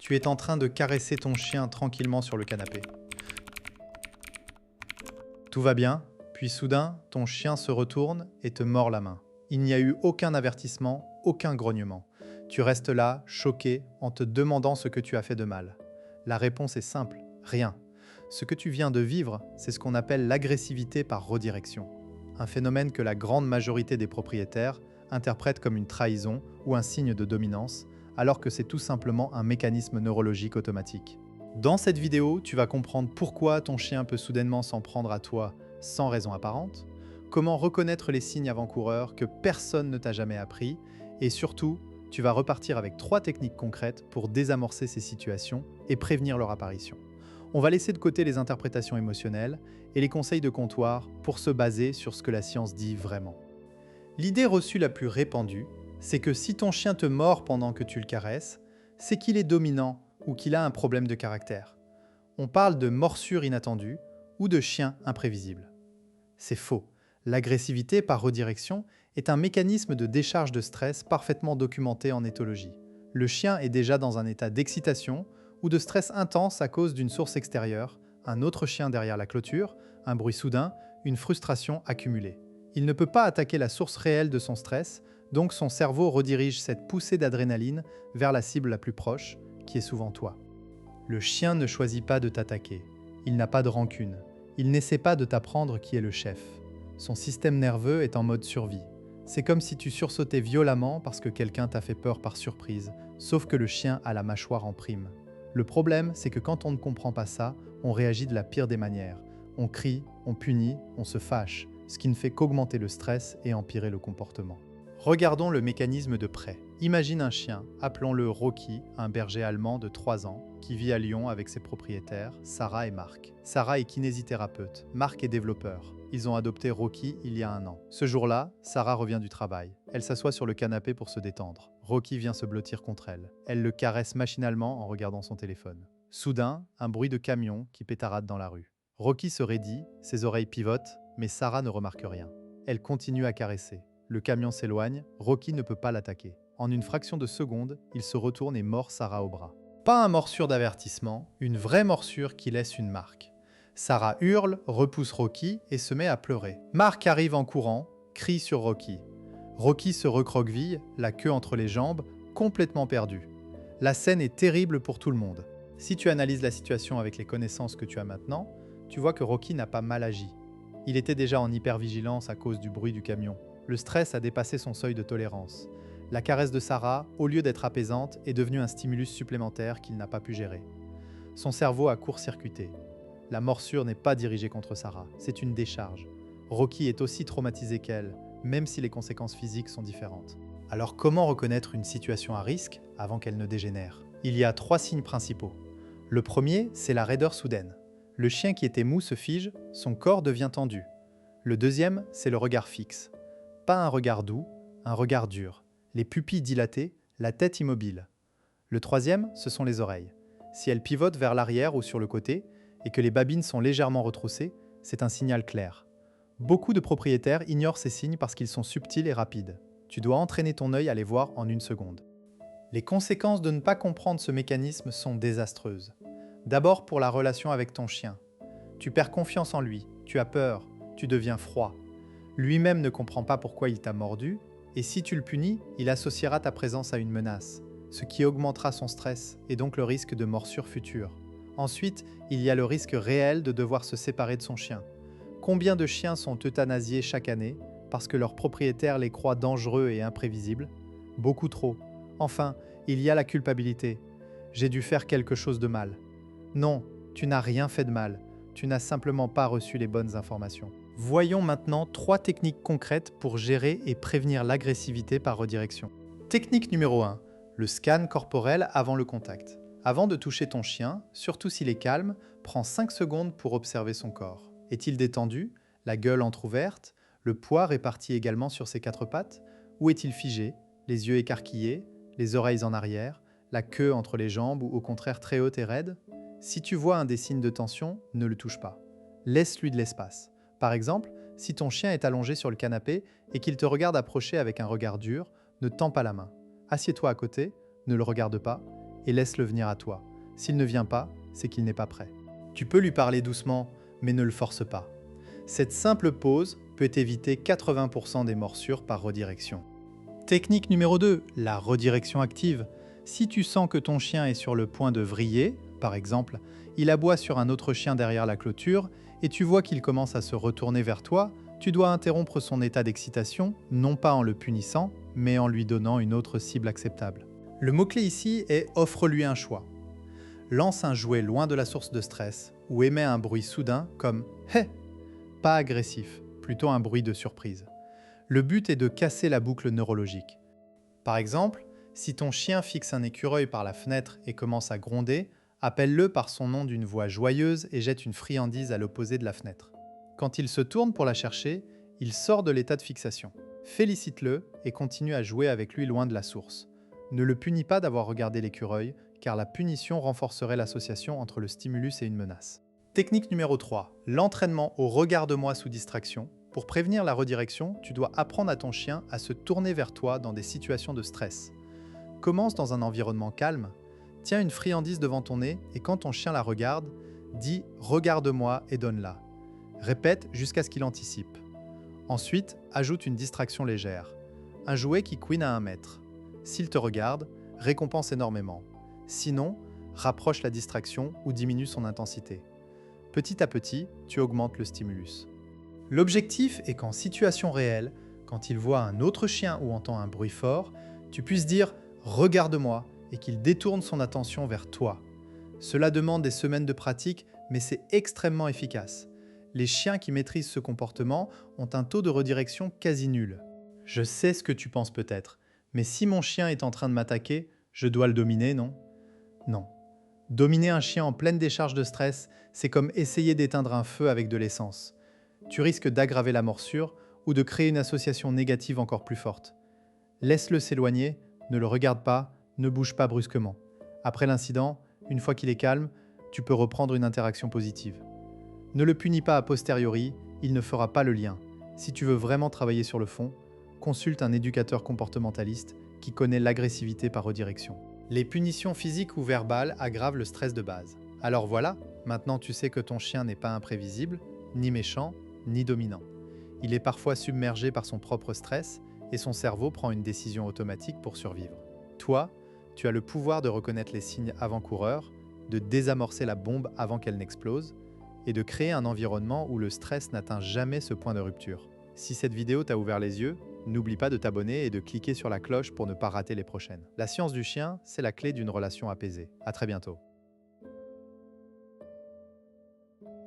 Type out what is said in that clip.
Tu es en train de caresser ton chien tranquillement sur le canapé. Tout va bien, puis soudain, ton chien se retourne et te mord la main. Il n'y a eu aucun avertissement, aucun grognement. Tu restes là, choqué, en te demandant ce que tu as fait de mal. La réponse est simple, rien. Ce que tu viens de vivre, c'est ce qu'on appelle l'agressivité par redirection. Un phénomène que la grande majorité des propriétaires interprètent comme une trahison ou un signe de dominance, alors que c'est tout simplement un mécanisme neurologique automatique. Dans cette vidéo, tu vas comprendre pourquoi ton chien peut soudainement s'en prendre à toi sans raison apparente, comment reconnaître les signes avant-coureurs que personne ne t'a jamais appris, et surtout, tu vas repartir avec 3 techniques concrètes pour désamorcer ces situations et prévenir leur apparition. On va laisser de côté les interprétations émotionnelles et les conseils de comptoir pour se baser sur ce que la science dit vraiment. L'idée reçue la plus répandue, c'est que si ton chien te mord pendant que tu le caresses, c'est qu'il est dominant ou qu'il a un problème de caractère. On parle de morsure inattendue ou de chien imprévisible. C'est faux. L'agressivité par redirection est un mécanisme de décharge de stress parfaitement documenté en éthologie. Le chien est déjà dans un état d'excitation ou de stress intense à cause d'une source extérieure, un autre chien derrière la clôture, un bruit soudain, une frustration accumulée. Il ne peut pas attaquer la source réelle de son stress, donc son cerveau redirige cette poussée d'adrénaline vers la cible la plus proche, qui est souvent toi. Le chien ne choisit pas de t'attaquer. Il n'a pas de rancune. Il n'essaie pas de t'apprendre qui est le chef. Son système nerveux est en mode survie. C'est comme si tu sursautais violemment parce que quelqu'un t'a fait peur par surprise, sauf que le chien a la mâchoire en prime. Le problème, c'est que quand on ne comprend pas ça, on réagit de la pire des manières. On crie, on punit, on se fâche, ce qui ne fait qu'augmenter le stress et empirer le comportement. Regardons le mécanisme de près. Imagine un chien, appelons-le Rocky, un berger allemand de 3 ans, qui vit à Lyon avec ses propriétaires, Sarah et Marc. Sarah est kinésithérapeute, Marc est développeur. Ils ont adopté Rocky il y a 1 an. Ce jour-là, Sarah revient du travail. Elle s'assoit sur le canapé pour se détendre. Rocky vient se blottir contre elle. Elle le caresse machinalement en regardant son téléphone. Soudain, un bruit de camion qui pétarade dans la rue. Rocky se raidit, ses oreilles pivotent, mais Sarah ne remarque rien. Elle continue à caresser. Le camion s'éloigne, Rocky ne peut pas l'attaquer. En une fraction de seconde, il se retourne et mord Sarah au bras. Pas un morsure d'avertissement, une vraie morsure qui laisse une marque. Sarah hurle, repousse Rocky et se met à pleurer. Marc arrive en courant, crie sur Rocky. Rocky se recroqueville, la queue entre les jambes, complètement perdu. La scène est terrible pour tout le monde. Si tu analyses la situation avec les connaissances que tu as maintenant, tu vois que Rocky n'a pas mal agi. Il était déjà en hypervigilance à cause du bruit du camion. Le stress a dépassé son seuil de tolérance. La caresse de Sarah, au lieu d'être apaisante, est devenue un stimulus supplémentaire qu'il n'a pas pu gérer. Son cerveau a court-circuité. La morsure n'est pas dirigée contre Sarah, c'est une décharge. Rocky est aussi traumatisé qu'elle, même si les conséquences physiques sont différentes. Alors comment reconnaître une situation à risque avant qu'elle ne dégénère? Il y a 3 signes principaux. Le premier, c'est la raideur soudaine. Le chien qui était mou se fige, son corps devient tendu. Le deuxième, c'est le regard fixe. Pas un regard doux, un regard dur. Les pupilles dilatées, la tête immobile. Le troisième, ce sont les oreilles. Si elles pivotent vers l'arrière ou sur le côté, et que les babines sont légèrement retroussées, c'est un signal clair. Beaucoup de propriétaires ignorent ces signes parce qu'ils sont subtils et rapides. Tu dois entraîner ton œil à les voir en 1 seconde. Les conséquences de ne pas comprendre ce mécanisme sont désastreuses. D'abord pour la relation avec ton chien. Tu perds confiance en lui, tu as peur, tu deviens froid. Lui-même ne comprend pas pourquoi il t'a mordu, et si tu le punis, il associera ta présence à une menace, ce qui augmentera son stress et donc le risque de morsure future. Ensuite, il y a le risque réel de devoir se séparer de son chien. Combien de chiens sont euthanasiés chaque année parce que leurs propriétaires les croient dangereux et imprévisibles? Beaucoup trop. Enfin, il y a la culpabilité. J'ai dû faire quelque chose de mal. Non, tu n'as rien fait de mal. Tu n'as simplement pas reçu les bonnes informations. Voyons maintenant 3 techniques concrètes pour gérer et prévenir l'agressivité par redirection. Technique numéro 1. Le scan corporel avant le contact. Avant de toucher ton chien, surtout s'il est calme, prends 5 secondes pour observer son corps. Est-il détendu, la gueule entrouverte, le poids réparti également sur ses 4 pattes? Ou est-il figé, les yeux écarquillés, les oreilles en arrière, la queue entre les jambes ou au contraire très haute et raide? Si tu vois un des signes de tension, ne le touche pas. Laisse-lui de l'espace. Par exemple, si ton chien est allongé sur le canapé et qu'il te regarde approcher avec un regard dur, ne tends pas la main. Assieds-toi à côté, ne le regarde pas, et laisse-le venir à toi. S'il ne vient pas, c'est qu'il n'est pas prêt. Tu peux lui parler doucement, mais ne le force pas. Cette simple pause peut éviter 80% des morsures par redirection. Technique numéro 2, la redirection active. Si tu sens que ton chien est sur le point de vriller, par exemple, il aboie sur un autre chien derrière la clôture et tu vois qu'il commence à se retourner vers toi, tu dois interrompre son état d'excitation, non pas en le punissant, mais en lui donnant une autre cible acceptable. Le mot-clé ici est « offre-lui un choix ». Lance un jouet loin de la source de stress ou émet un bruit soudain comme « Hé !» Pas agressif, plutôt un bruit de surprise. Le but est de casser la boucle neurologique. Par exemple, si ton chien fixe un écureuil par la fenêtre et commence à gronder, appelle-le par son nom d'une voix joyeuse et jette une friandise à l'opposé de la fenêtre. Quand il se tourne pour la chercher, il sort de l'état de fixation. Félicite-le et continue à jouer avec lui loin de la source. Ne le punis pas d'avoir regardé l'écureuil, car la punition renforcerait l'association entre le stimulus et une menace. Technique numéro 3, l'entraînement au « regarde-moi » sous distraction. Pour prévenir la redirection, tu dois apprendre à ton chien à se tourner vers toi dans des situations de stress. Commence dans un environnement calme, tiens une friandise devant ton nez et quand ton chien la regarde, dis « regarde-moi » et donne-la. Répète jusqu'à ce qu'il anticipe. Ensuite, ajoute une distraction légère. Un jouet qui couine à 1 mètre. S'il te regarde, récompense énormément. Sinon, rapproche la distraction ou diminue son intensité. Petit à petit, tu augmentes le stimulus. L'objectif est qu'en situation réelle, quand il voit un autre chien ou entend un bruit fort, tu puisses dire « regarde-moi » et qu'il détourne son attention vers toi. Cela demande des semaines de pratique, mais c'est extrêmement efficace. Les chiens qui maîtrisent ce comportement ont un taux de redirection quasi nul. Je sais ce que tu penses peut-être, mais si mon chien est en train de m'attaquer, je dois le dominer, non? Non. Dominer un chien en pleine décharge de stress, c'est comme essayer d'éteindre un feu avec de l'essence. Tu risques d'aggraver la morsure ou de créer une association négative encore plus forte. Laisse-le s'éloigner, ne le regarde pas, ne bouge pas brusquement. Après l'incident, une fois qu'il est calme, tu peux reprendre une interaction positive. Ne le punis pas a posteriori, il ne fera pas le lien. Si tu veux vraiment travailler sur le fond, consulte un éducateur comportementaliste qui connaît l'agressivité par redirection. Les punitions physiques ou verbales aggravent le stress de base. Alors voilà, maintenant tu sais que ton chien n'est pas imprévisible, ni méchant, ni dominant. Il est parfois submergé par son propre stress et son cerveau prend une décision automatique pour survivre. Toi, tu as le pouvoir de reconnaître les signes avant-coureurs, de désamorcer la bombe avant qu'elle n'explose et de créer un environnement où le stress n'atteint jamais ce point de rupture. Si cette vidéo t'a ouvert les yeux, n'oublie pas de t'abonner et de cliquer sur la cloche pour ne pas rater les prochaines. La science du chien, c'est la clé d'une relation apaisée. À très bientôt.